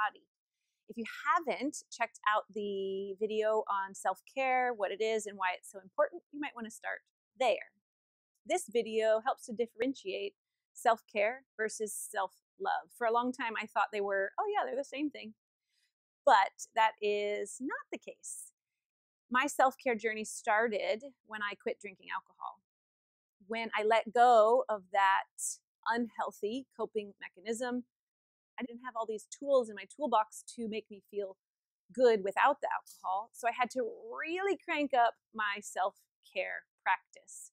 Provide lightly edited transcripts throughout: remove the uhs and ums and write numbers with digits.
body. If you haven't checked out the video on self-care, what it is and why it's so important, you might want to start there. This video helps to differentiate self-care versus self-love. For a long time, I thought they were, oh yeah, they're the same thing. But that is not the case. My self-care journey started when I quit drinking alcohol. When I let go of that unhealthy coping mechanism, I didn't have all these tools in my toolbox to make me feel good without the alcohol. So I had to really crank up my self-care practice.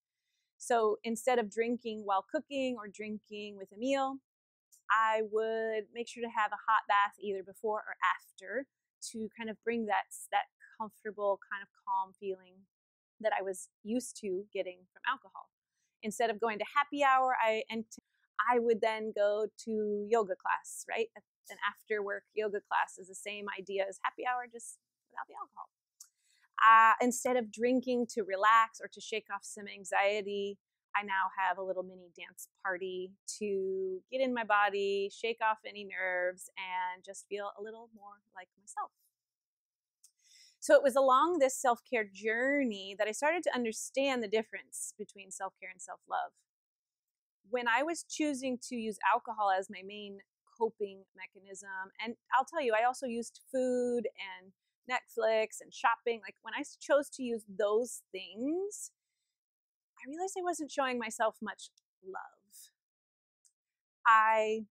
So instead of drinking while cooking or drinking with a meal, I would make sure to have a hot bath either before or after to kind of bring that comfortable, kind of calm feeling that I was used to getting from alcohol. Instead of going to happy hour, I would then go to yoga class, right? An after work yoga class is the same idea as happy hour, just without the alcohol. Instead of drinking to relax or to shake off some anxiety, I now have a little mini dance party to get in my body, shake off any nerves, and just feel a little more like myself. So it was along this self-care journey that I started to understand the difference between self-care and self-love. When I was choosing to use alcohol as my main coping mechanism, and I'll tell you, I also used food and Netflix and shopping. Like when I chose to use those things, I realized I wasn't showing myself much love. I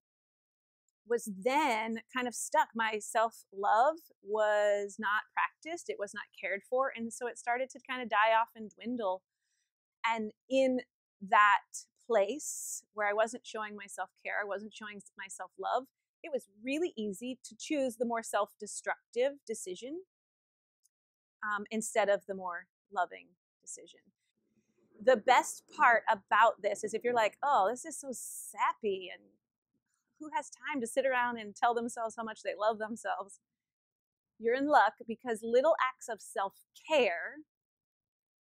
was then kind of stuck. My self-love was not practiced. It was not cared for. And so it started to kind of die off and dwindle. And in that place where I wasn't showing myself care, I wasn't showing myself love, it was really easy to choose the more self-destructive decision instead of the more loving decision. The best part about this is if you're like, oh, this is so sappy and who has time to sit around and tell themselves how much they love themselves? You're in luck, because little acts of self-care,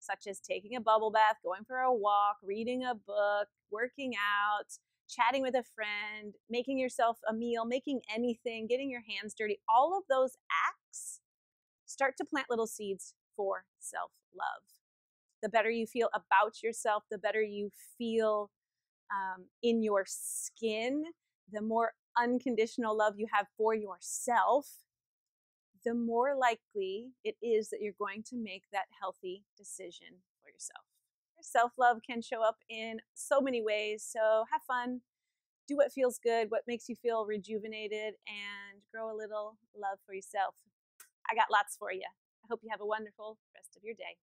such as taking a bubble bath, going for a walk, reading a book, working out, chatting with a friend, making yourself a meal, making anything, getting your hands dirty, all of those acts start to plant little seeds for self-love. The better you feel about yourself, the better you feel in your skin, the more unconditional love you have for yourself, the more likely it is that you're going to make that healthy decision for yourself. Self-love can show up in so many ways, so have fun, do what feels good, what makes you feel rejuvenated, and grow a little love for yourself. I got lots for you. I hope you have a wonderful rest of your day.